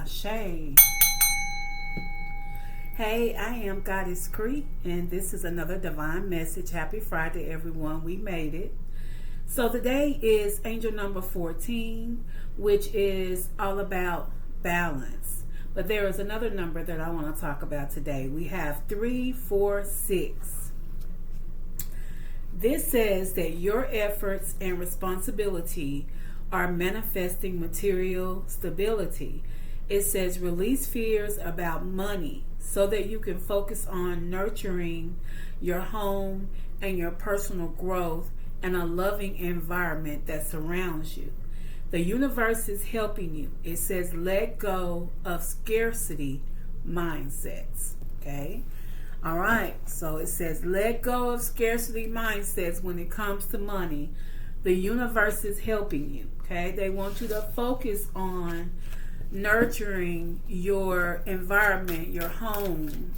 Ashe. Hey, I am Goddess Cree, and this is another divine message. Happy Friday, everyone. We made it. So today is angel number 14, which is all about balance. But there is another number that I want to talk about today. We have 346. This says that your efforts and responsibility are manifesting material stability. It says release fears about money so that you can focus on nurturing your home and your personal growth and a loving environment that surrounds you. The universe is helping you. It says let go of scarcity mindsets. Okay? All right. So it says let go of scarcity mindsets when it comes to money. The universe is helping you. Okay? They want you to focus on nurturing your environment, your home,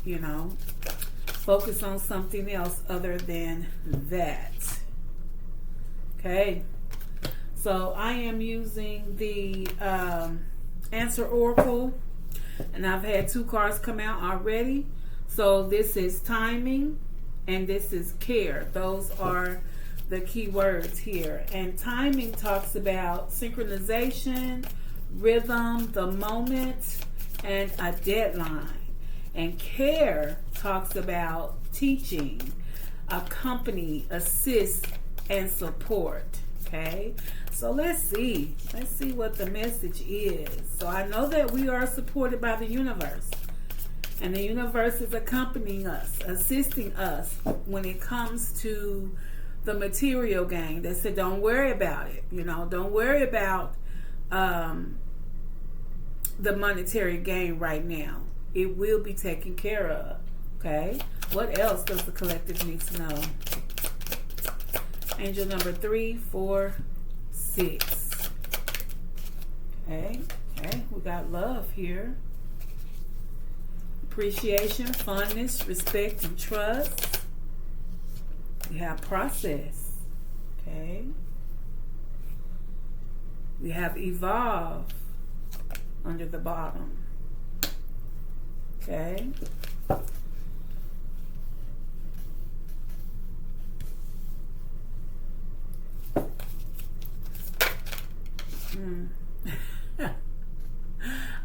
Focus on something else other than that. Okay? So I am using the Answer Oracle, and I've had 2 cards come out already. So this is timing and this is care. Those are the key words here. And timing talks about synchronization, rhythm, the moment, and a deadline. And care talks about teaching, accompany, assist, and support. Okay, so let's see what the message is. So I know that we are supported by the universe, and the universe is accompanying us, assisting us when it comes to the material gain. They said don't worry about it. Don't worry about the monetary gain right now. It will be taken care of. Okay, what else does the collective need to know? Angel number 346. Okay, we got love here. Appreciation, fondness, respect, and trust. We have process. Okay. We have evolve under the bottom. Okay.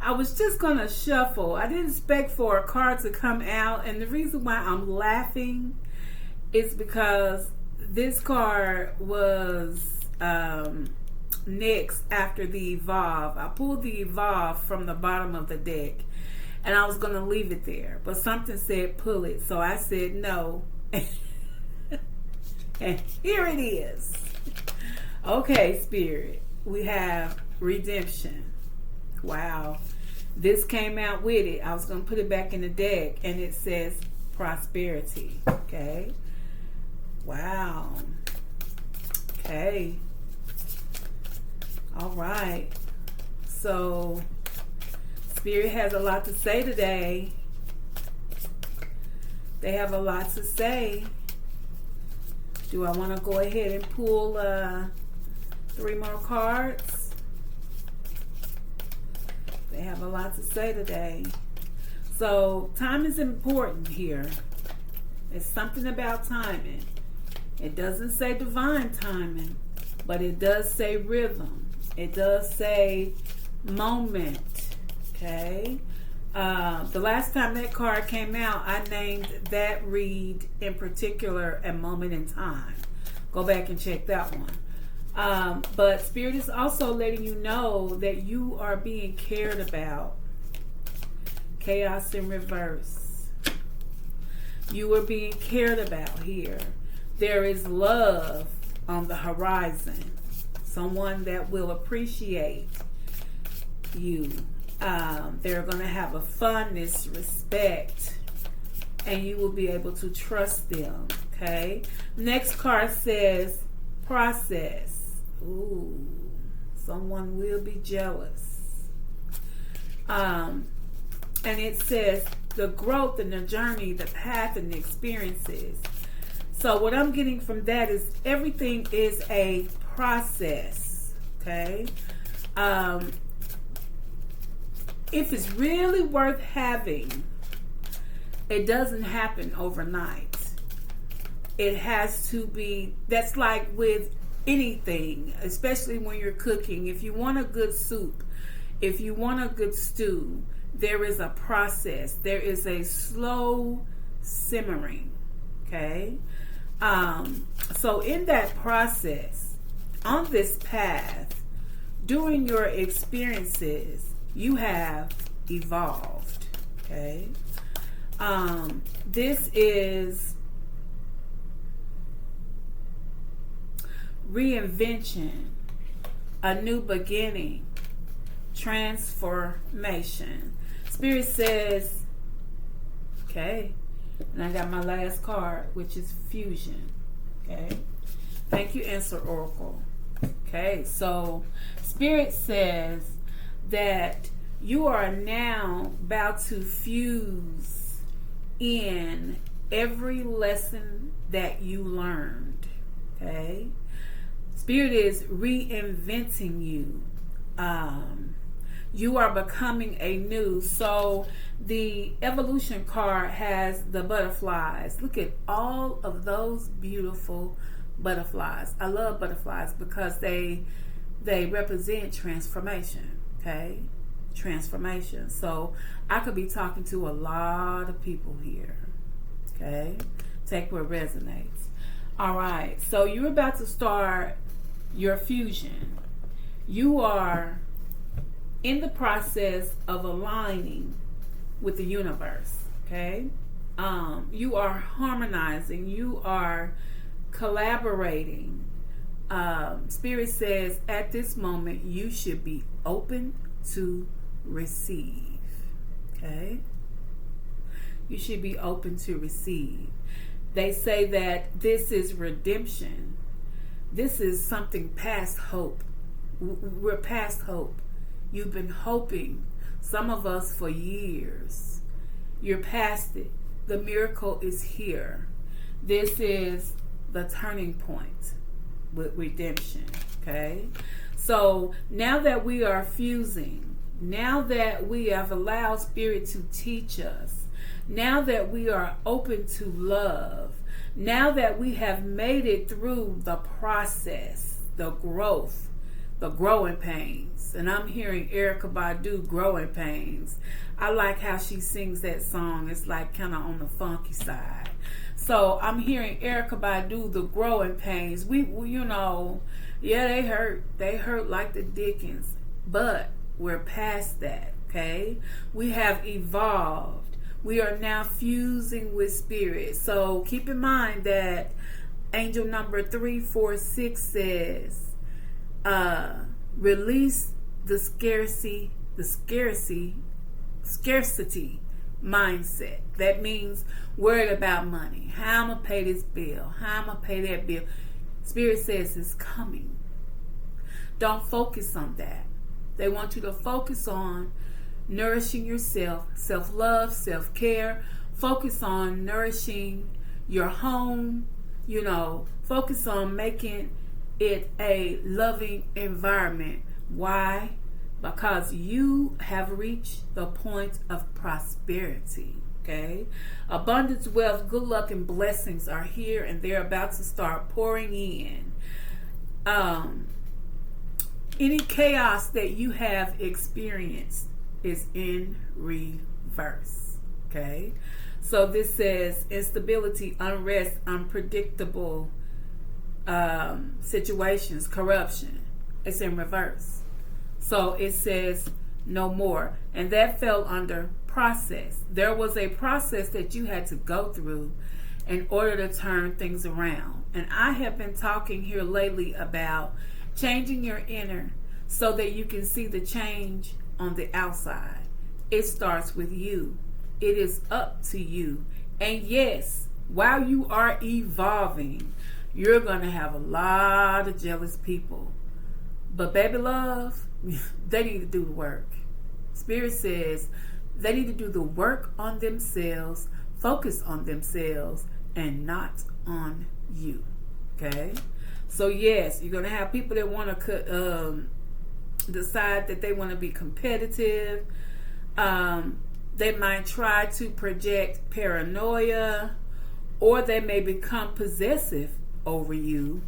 I was just going to shuffle. I didn't expect for a card to come out. And the reason why I'm laughing is because this card was next after the Evolve. I pulled the Evolve from the bottom of the deck. And I was going to leave it there. But something said pull it. So I said no. And here it is. Okay, Spirit. We have redemption. Wow. This came out with it. I was going to put it back in the deck, and it says prosperity. Okay. Wow. Okay. All right. So, Spirit has a lot to say today. They have a lot to say. Do I want to go ahead and pull 3 more cards? They have a lot to say today. So time is important here. It's something about timing. It doesn't say divine timing, but it does say rhythm. It does say moment. Okay. The last time that card came out, I named that read in particular a moment in time. Go back and check that one. But Spirit is also letting you know that you are being cared about. Chaos in reverse. You are being cared about here. There is love on the horizon. Someone that will appreciate you. They're going to have a fondness, respect, and you will be able to trust them. Okay. Next card says process. Ooh, someone will be jealous. And it says the growth and the journey, the path and the experiences. So what I'm getting from that is everything is a process. Okay. if it's really worth having, it doesn't happen overnight. It has to be, that's like with anything, especially when you're cooking. If you want a good soup, if you want a good stew, there is a process. There is a slow simmering, okay? So in that process, on this path, during your experiences, you have evolved, okay? This is reinvention, a new beginning, transformation. Spirit says, okay, and I got my last card, which is fusion, okay? Thank you, Answer Oracle. Okay, so Spirit says that you are now about to fuse in every lesson that you learned, okay? Spirit is reinventing you. You are becoming a new. So the evolution card has the butterflies. Look at all of those beautiful butterflies. I love butterflies because they represent transformation, okay? Transformation. So I could be talking to a lot of people here, okay? Take what resonates. All right, so you're about to start your fusion. You are in the process of aligning with the universe, okay? You are harmonizing. You are collaborating. Spirit says at this moment you should be open to receive, okay? You should be open to receive. They say that this is redemption. This is something past hope. We're past hope. You've been hoping, some of us for years. You're past it. The miracle is here. This is the turning point with redemption, okay? So now that we are fusing, now that we have allowed Spirit to teach us, now that we are open to love, now that we have made it through the process, the growth, the growing pains. And I'm hearing Erykah Badu, Growing Pains. I like how she sings that song. It's like kind of on the funky side. So I'm hearing Erykah Badu, the growing pains. We you know, yeah, they hurt. They hurt like the Dickens. But we're past that, okay? We have evolved. We are now fusing with Spirit. So keep in mind that angel number 346 says, release the scarcity mindset. That means worried about money. How I'm gonna pay this bill? How I'm gonna pay that bill? Spirit says it's coming. Don't focus on that. They want you to focus on nourishing yourself, self-love, self-care. Focus on nourishing your home. You know, focus on making it a loving environment. Why? Because you have reached the point of prosperity, okay? Abundance, wealth, good luck, and blessings are here, and they're about to start pouring in. Any chaos that you have experienced is in reverse, okay? So this says instability, unrest, unpredictable situations, corruption. It's in reverse. So it says no more. And that fell under process. There was a process that you had to go through in order to turn things around. And I have been talking here lately about changing your inner so that you can see the change on the outside. It starts with you. It is up to you. And yes, while you are evolving, you're going to have a lot of jealous people. But baby love, they need to do the work. Spirit says they need to do the work on themselves, focus on themselves, and not on you. Okay? So yes, you're going to have people that want to decide that they want to be competitive. They might try to project paranoia, or they may become possessive over you,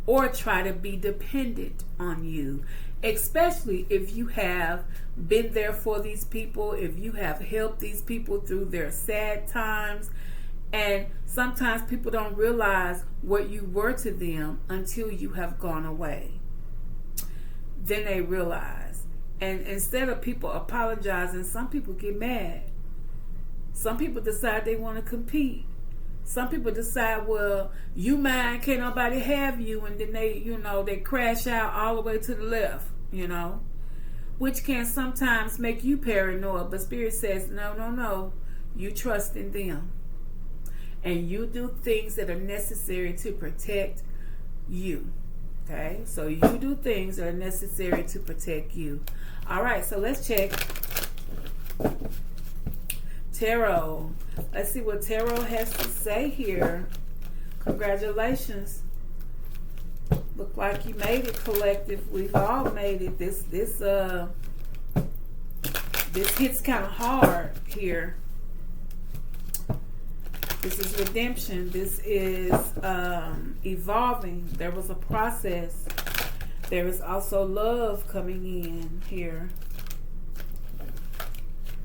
or try to be dependent on you, especially if you have been there for these people, if you have helped these people through their sad times. And sometimes people don't realize what you were to them until you have gone away. Then they realize. And instead of people apologizing, some people get mad. Some people decide they want to compete. Some people decide, well, you mine, can't nobody have you, and then they crash out all the way to the left, which can sometimes make you paranoid. But Spirit says, no, you trust in them, and you do things that are necessary to protect you. Okay, so you do things that are necessary to protect you. All right, so let's check Tarot. Let's see what Tarot has to say here. Congratulations. Look like you made it, collective. We've all made it. This hits kind of hard here. This is redemption. This is evolving. There was a process. There is also love coming in here.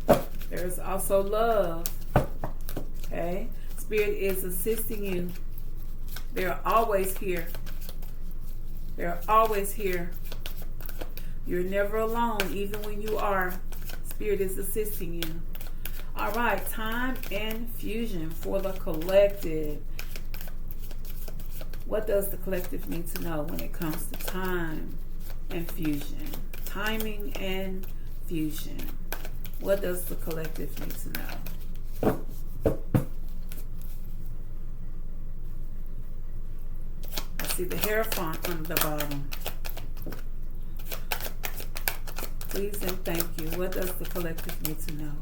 There is also love. Okay? Spirit is assisting you. They're always here. They're always here. You're never alone, even when you are. Spirit is assisting you. All right, time and fusion for the collective. What does the collective need to know when it comes to time and fusion? Timing and fusion. What does the collective need to know? I see the Hierophant on the bottom. Please and thank you. What does the collective need to know?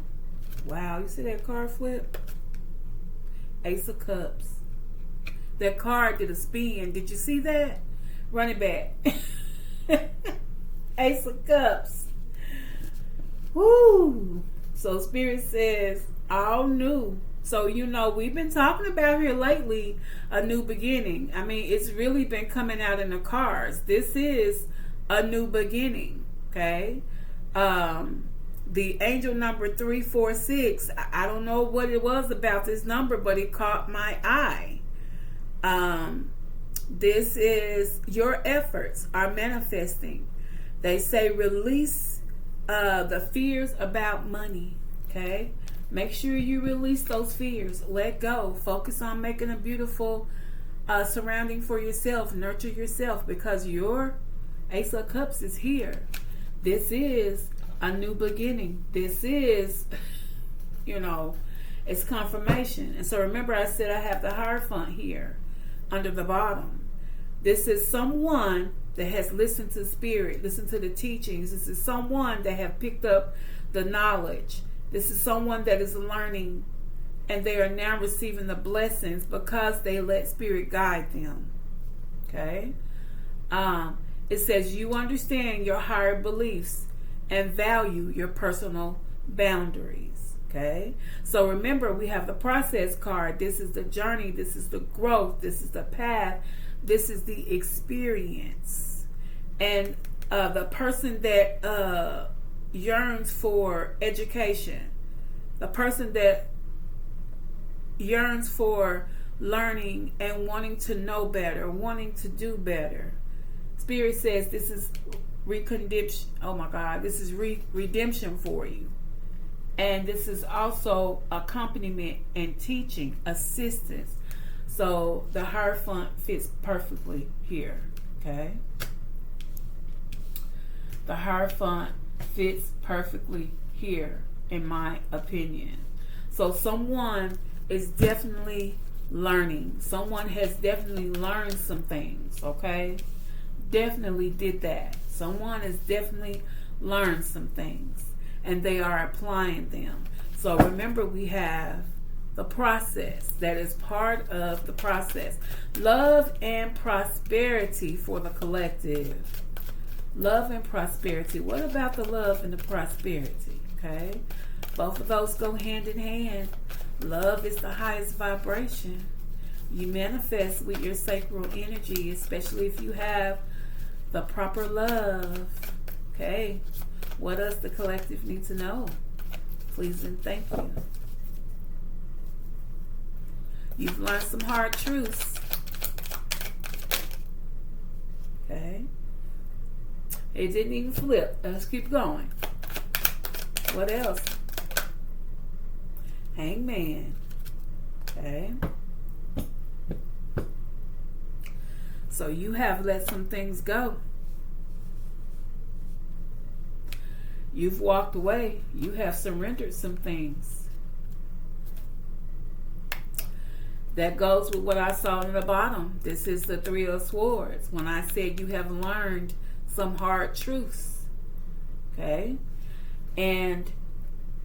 Wow, you see that card flip? Ace of Cups. That card did a spin. Did you see that? Run it back. Ace of Cups. Woo! So Spirit says, all new. So, we've been talking about here lately a new beginning. I mean, it's really been coming out in the cards. This is a new beginning. Okay? The angel number 346, I don't know what it was about this number, but it caught my eye. This is your efforts are manifesting. They say release the fears about money. Okay? Make sure you release those fears. Let go. Focus on making a beautiful surrounding for yourself. Nurture yourself, because your Ace of Cups is here. This is a new beginning. This is, it's confirmation. And so remember, I said I have the Hierophant here under the bottom. This is someone that has listened to Spirit, listened to the teachings. This is someone that have picked up the knowledge. This is someone that is learning, and they are now receiving the blessings because they let Spirit guide them. Okay? It says you understand your higher beliefs and value your personal boundaries. Okay? So remember, we have the process card. This is the journey. This is the growth. This is the path. This is the experience. And the person that yearns for education, the person that yearns for learning and wanting to know better, wanting to do better. Spirit says this is redemption. Oh my God, this is redemption for you. And this is also accompaniment and teaching, assistance. So the Hierophant fits perfectly here. Okay? The Hierophant fits perfectly here, in my opinion. So someone is definitely learning. Someone has definitely learned some things, okay? Definitely did that. Someone has definitely learned some things, and they are applying them. So remember, we have the process. That is part of the process. Love and prosperity for the collective. Love and prosperity. What about the love and the prosperity? Okay. Both of those go hand in hand. Love is the highest vibration. You manifest with your sacral energy, especially if you have the proper love. Okay. What does the collective need to know? Please and thank you. You've learned some hard truths. Okay. It didn't even flip. Let's keep going. What else? Hangman. Okay. So you have let some things go. You've walked away. You have surrendered some things. That goes with what I saw in the bottom. This is the Three of Swords. When I said you have learned some hard truths. Okay? And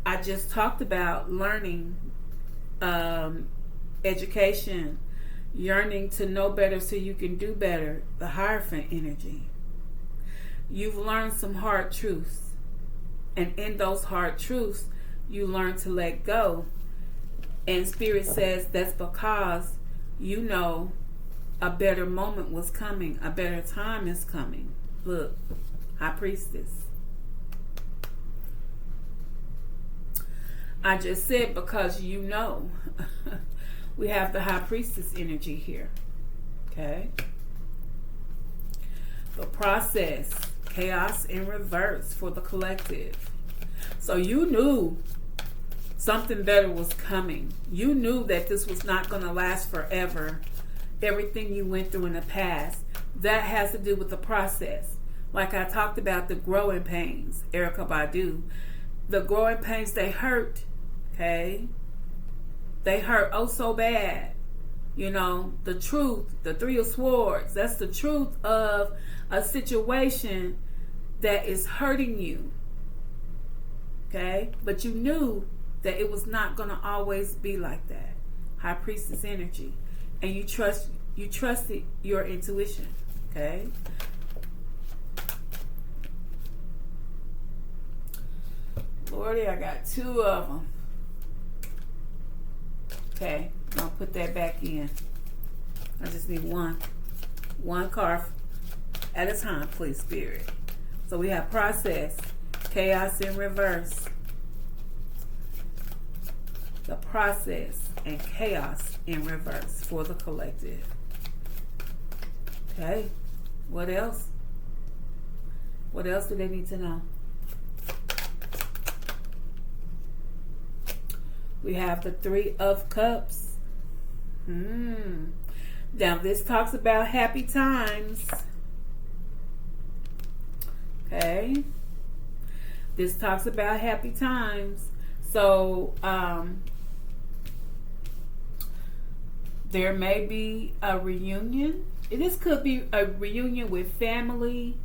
I just talked about learning, education, yearning to know better so you can do better. The Hierophant energy. You've learned some hard truths. And in those hard truths, you learn to let go. And Spirit says that's because you know a better moment was coming. A better time is coming. Look, High Priestess. I just said because you know. We have the High Priestess energy here. Okay? The process. Chaos in reverse for the collective. So you knew something better was coming. You knew that this was not going to last forever. Everything you went through in the past. That has to do with the process. Like I talked about the growing pains, Erykah Badu. The growing pains, they hurt. Okay? They hurt oh so bad. You know, the truth, the Three of Swords, that's the truth of a situation that is hurting you. Okay? But you knew that it was not going to always be like that. High Priestess energy. And you trusted your intuition. Okay? Lordy, I got two of them. Okay, I'm going to put that back in. I just need one card at a time, please, Spirit. So we have process, chaos in reverse. The process and chaos in reverse for the collective. Okay, what else? What else do they need to know? We have the Three of Cups. Now this talks about happy times. Okay. This talks about happy times. So there may be a reunion. This could be a reunion with family.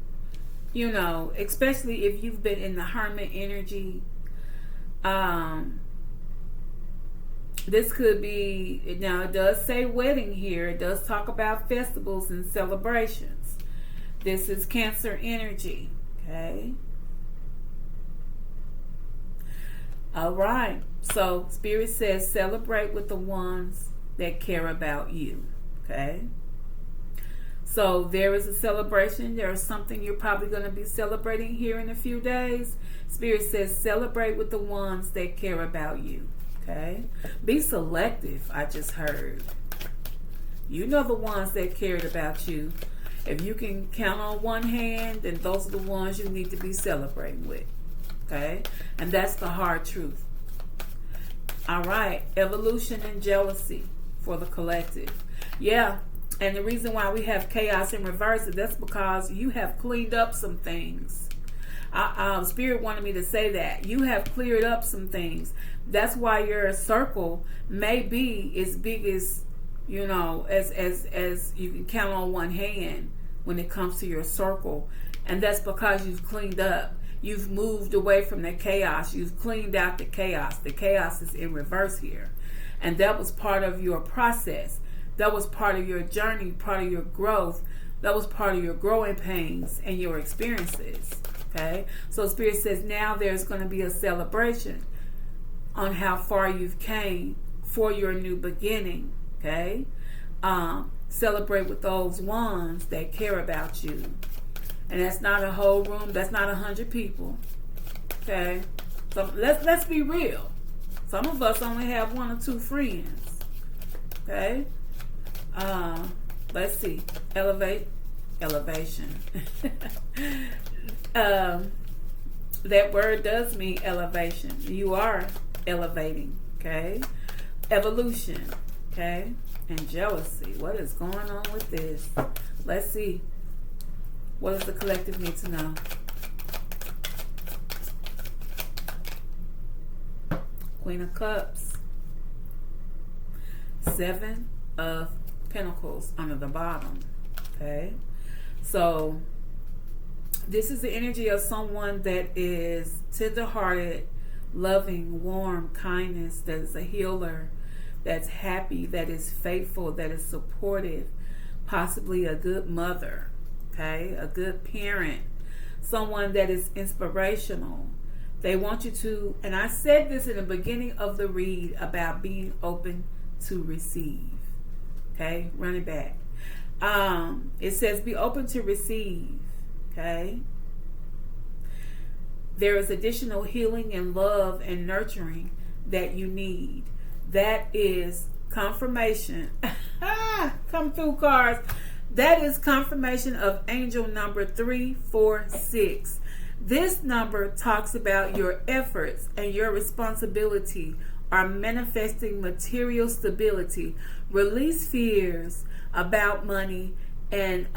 You know, especially if you've been in the hermit energy. This could be, now it does say wedding here. It does talk about festivals and celebrations. This is Cancer energy. Okay. All right. So Spirit says celebrate with the ones that care about you. Okay. So there is a celebration. There is something you're probably going to be celebrating here in a few days. Spirit says celebrate with the ones that care about you. Okay. Be selective, I just heard. You know the ones that cared about you. If you can count on one hand, then those are the ones you need to be celebrating with. Okay. And that's the hard truth. All right. Evolution and jealousy for the collective. Yeah. And the reason why we have chaos in reverse, that's because you have cleaned up some things. Spirit wanted me to say that. You have cleared up some things. That's why your circle may be as big as, you know, as you can count on one hand when it comes to your circle. And that's because you've cleaned up. You've moved away from the chaos. You've cleaned out the chaos. The chaos is in reverse here. And that was part of your process. That was part of your journey, part of your growth. That was part of your growing pains and your experiences. Okay? So Spirit says now there's going to be a celebration. on how far you've came for your new beginning. Okay? Celebrate with those ones that care about you. And that's not a whole room. That's not 100 people. Okay? So let's be real. Some of us only have 1 or 2 friends. Okay? Let's see. Elevation. That word does mean elevation. You are elevating. Okay? Evolution. Okay? And jealousy. What is going on with this? Let's see. What does the collective need to know? Queen of Cups. 7 of Pentacles under the bottom. Okay? So, this is the energy of someone that is tender-hearted, loving, warm, kindness, that is a healer, that's happy, that is faithful, that is supportive, possibly a good mother, okay, a good parent, someone that is inspirational. They want you to, and I said this in the beginning of the read about being open to receive, okay, run it back. It says be open to receive, okay. There is additional healing and love and nurturing that you need. That is confirmation. Come through, cards. That is confirmation of angel number 346. This number talks about your efforts and your responsibility are manifesting material stability. Release fears about money and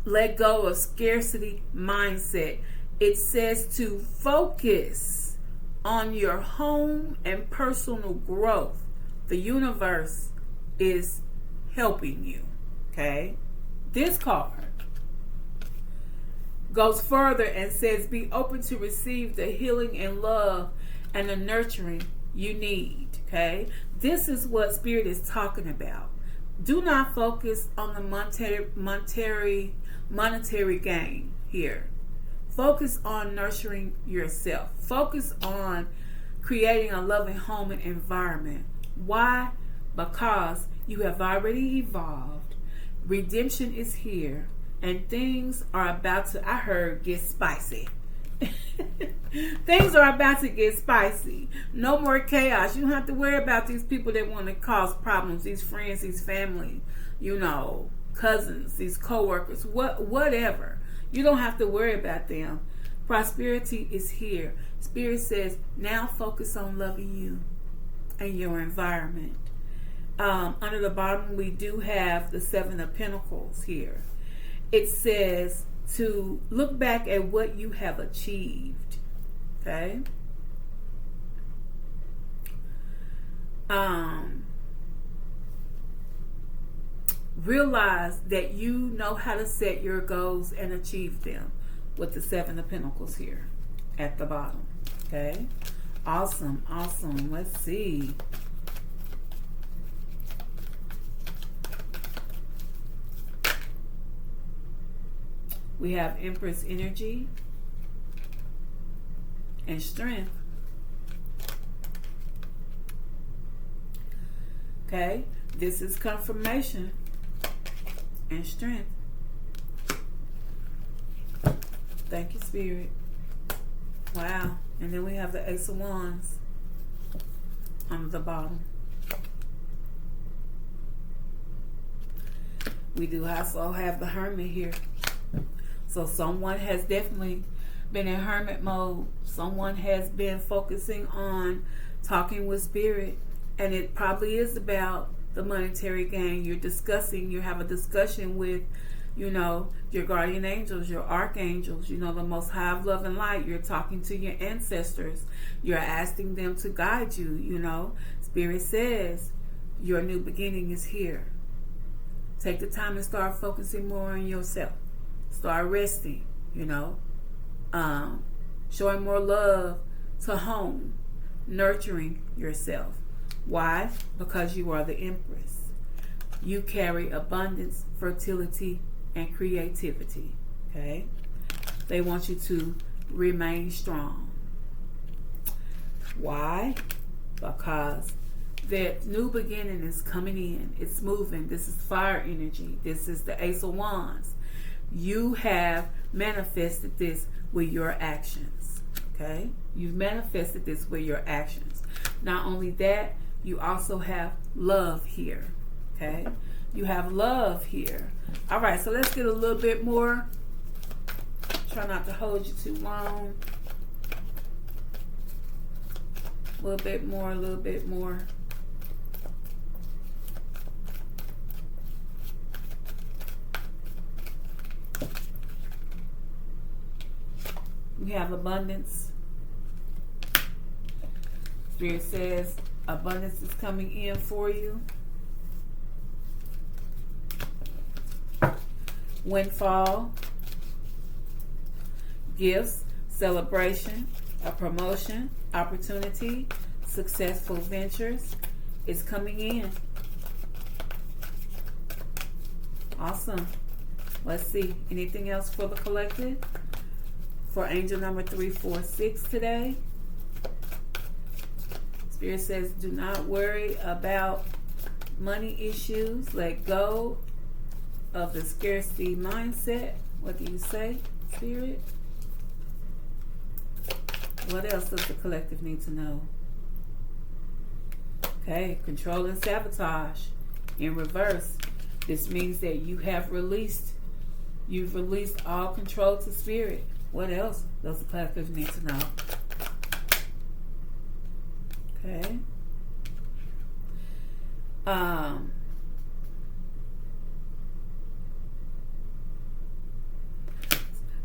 let go of scarcity mindset. It says to focus on your home and personal growth. The universe is helping you. Okay? This card goes further and says be open to receive the healing and love and the nurturing you need. Okay? This is what Spirit is talking about. Do not focus on the monetary gain here. Focus on nurturing yourself. Focus on creating a loving home and environment. Why? Because you have already evolved. Redemption is here. And things are about to, I heard, get spicy. Things are about to get spicy. No more chaos. You don't have to worry about these people that want to cause problems. These friends, these family, cousins, these co-workers, whatever. You don't have to worry about them. Prosperity is here. Spirit says, now focus on loving you and your environment. Under the bottom, we do have the 7 of Pentacles here. It says to look back at what you have achieved. Okay? Realize that you know how to set your goals and achieve them with the 7 of Pentacles here at the bottom. Okay? Awesome, awesome. Let's see. We have Empress energy and strength. Okay? This is confirmation and strength. Thank you, Spirit. Wow. And then we have the Ace of Wands on the bottom. We do also have the Hermit here. So someone has definitely been in hermit mode. Someone has been focusing on talking with Spirit. And it probably is about the monetary gain. You have a discussion with, your guardian angels, your archangels, the Most High of Love and Light. You're talking to your ancestors. You're asking them to guide you, Spirit says your new beginning is here. Take the time and start focusing more on yourself. Start resting, showing more love to home, nurturing yourself. Why? Because you are the Empress. You carry abundance, fertility, and creativity. Okay? They want you to remain strong. Why? Because that new beginning is coming in. It's moving. This is fire energy. This is the Ace of Wands. You have manifested this with your actions. Okay? You've manifested this with your actions. Not only that, you also have love here. Okay? You have love here. All right, so let's get a little bit more. Try not to hold you too long. A little bit more, a little bit more. We have abundance. Spirit says abundance is coming in for you. Windfall. Gifts, celebration, a promotion, opportunity, successful ventures is coming in. Awesome. Let's see. Anything else for the collective? For angel number 346 today. Spirit says, do not worry about money issues. Let go of the scarcity mindset. What do you say, Spirit? What else does the collective need to know? Okay, control and sabotage in reverse. This means that you've released all control to spirit. What else does the collective need to know? Okay.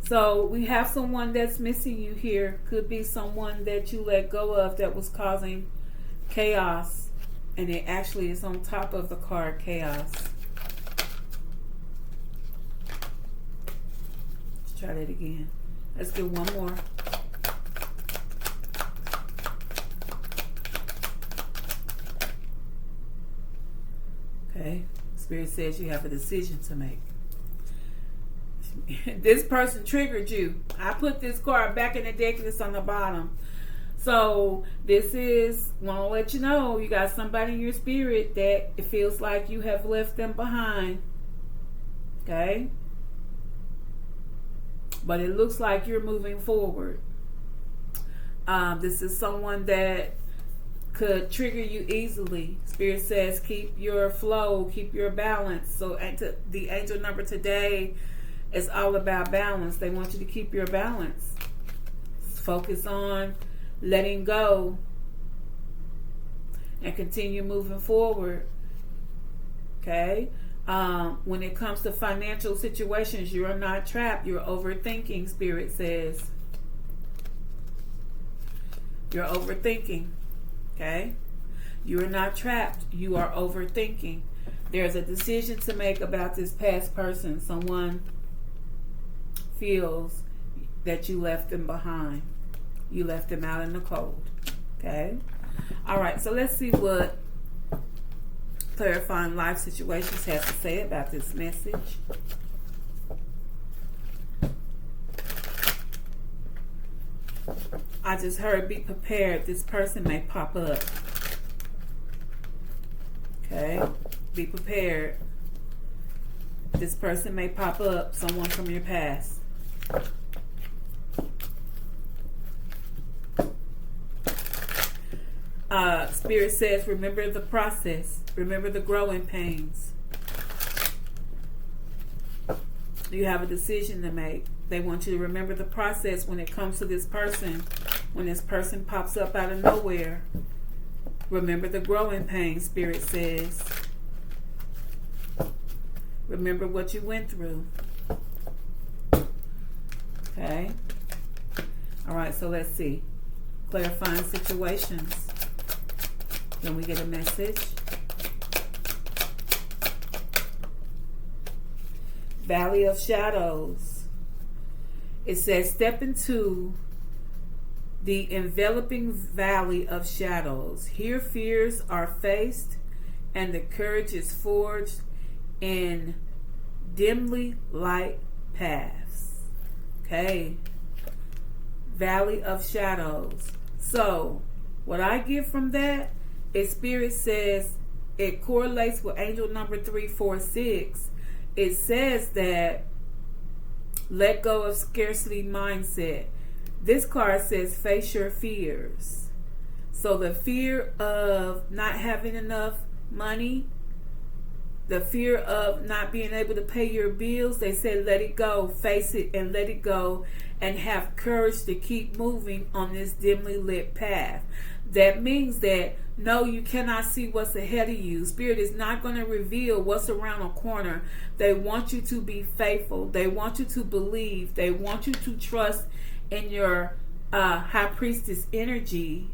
So we have someone that's missing you here. Could be someone that you let go of that was causing chaos. And it actually is on top of the card chaos. Let's try that again. Let's do one more. Okay. Spirit says you have a decision to make. This person triggered you. I put this card back in the deck and it's on the bottom. So this is, want to let you know, you got somebody in your spirit that it feels like you have left them behind. Okay? But it looks like you're moving forward. This is someone that could trigger you easily. Spirit says keep your flow, keep your balance. So the angel number today is all about balance. They want you to keep your balance. Focus on letting go and continue moving forward. Okay? When it comes to financial situations, you're not trapped. You're overthinking, Spirit says. You're overthinking. Okay? You are not trapped. You are overthinking. There's a decision to make about this past person. Someone feels that you left them behind. You left them out in the cold. Okay? All right, so let's see what Clarifying Life Situations has to say about this message. I just heard be prepared. This person may pop up. Okay? Be prepared. This person may pop up. Someone from your past. Spirit says, remember the process. Remember the growing pains. You have a decision to make. They want you to remember the process when it comes to this person. When this person pops up out of nowhere. Remember the growing pains, Spirit says. Remember what you went through. Okay? All right, so let's see. Clarifying situations. Then we get a message. Valley of Shadows. It says, step into the enveloping valley of shadows. Here fears are faced and the courage is forged in dimly light paths. Okay. Valley of Shadows. So, What I get from that is Spirit says it correlates with angel number 346. It says that let go of scarcity mindset. This card says face your fears. So the fear of not having enough money, the fear of not being able to pay your bills, they said let it go, face it and let it go, and have courage to keep moving on this dimly lit path. That means that no, you cannot see what's ahead of you. Spirit is not going to reveal what's around a corner. They want you to be faithful. They want you to believe. They want you to trust in your high priestess energy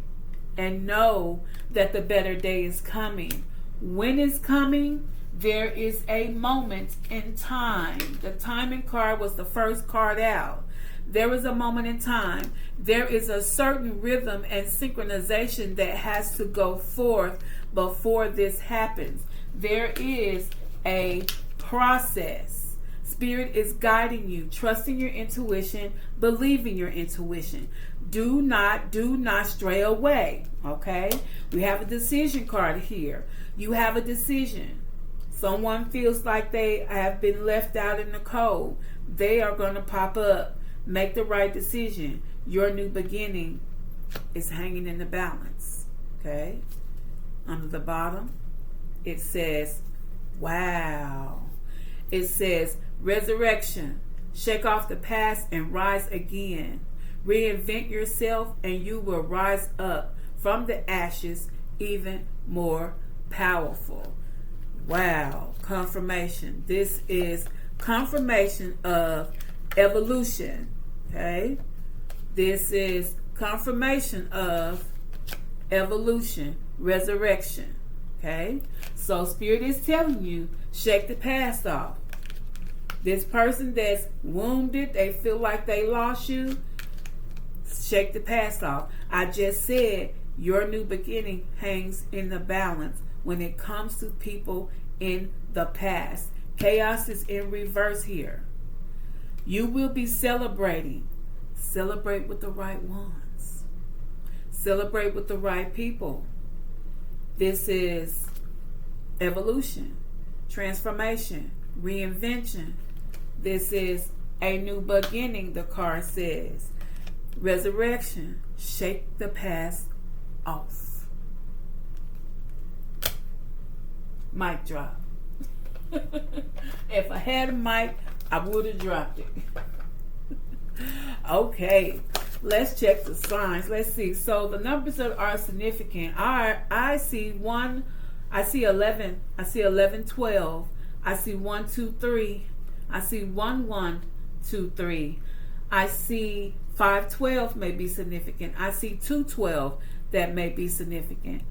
and know that the better day is coming. When it's coming, there is a moment in time. The timing card was the first card out. There is a moment in time. There is a certain rhythm and synchronization that has to go forth before this happens. There is a process. Spirit is guiding you, trusting your intuition, believing your intuition. Do not stray away. Okay? We have a decision card here. You have a decision. Someone feels like they have been left out in the cold. They are going to pop up. Make the right decision. Your new beginning is hanging in the balance. Okay? Under the bottom, it says, wow. It says, resurrection. Shake off the past and rise again. Reinvent yourself and you will rise up from the ashes even more powerful. Wow. Confirmation. This is confirmation of evolution. Okay? This is confirmation of evolution, resurrection. Okay? So Spirit is telling you, shake the past off. This person that's wounded, they feel like they lost you, shake the past off. I just said your new beginning hangs in the balance when it comes to people in the past. Chaos is in reverse here. You will be celebrating. Celebrate with the right ones. Celebrate with the right people. This is evolution, transformation, reinvention. This is a new beginning, the card says. Resurrection. Shake the past off. Mic drop. If I had a mic, I would have dropped it. Okay, let's check the signs. Let's see. So the numbers that are significant. I see 1, I see 11, I see 11, 12, I see 1, 2, 3, I see 1, 1, 2, 3. I see 5, 12 may be significant. I see 2, 12 that may be significant.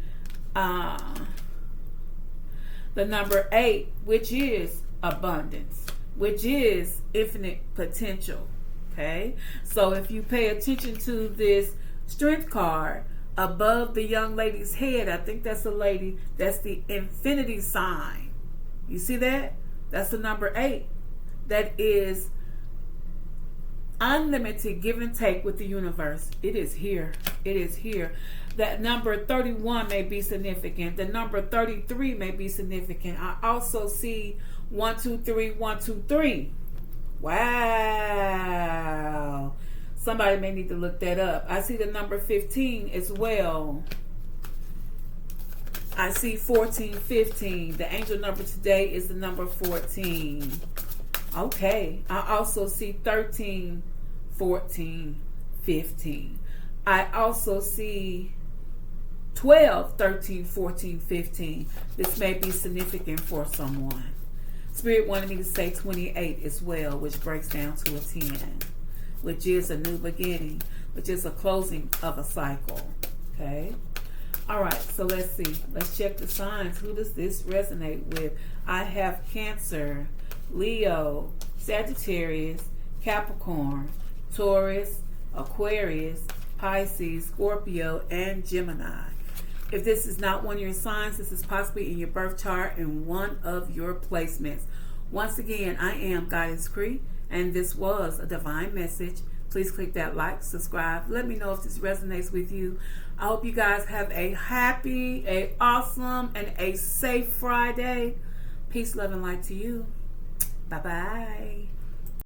The number 8, which is abundance, which is infinite potential. Okay, so if you pay attention to this strength card above the young lady's head, I think that's the lady, that's the infinity sign. You see that? That's the number 8. That is unlimited give and take with the universe. It is here. It is here. That number 31 may be significant. The number 33 may be significant. I also see 1, 2, 3, 1, 2, 3. Wow. Somebody may need to look that up. I see the number 15 as well. I see 14, 15. The angel number today is the number 14. Okay. I also see 13, 14, 15. I also see 12, 13, 14, 15. This may be significant for someone. Spirit wanted me to say 28 as well, which breaks down to a 10, which is a new beginning, which is a closing of a cycle. Okay? All right, so let's see. Let's check the signs. Who does this resonate with? I have Cancer, Leo, Sagittarius, Capricorn, Taurus, Aquarius, Pisces, Scorpio, and Gemini. If this is not one of your signs, this is possibly in your birth chart and one of your placements. Once again, I am Goddess Cree, and this was a divine message Please click that like, subscribe. Let me know if this resonates with you. I hope you guys have a happy, a awesome, and a safe Friday. Peace, love, and light to you. Bye-bye.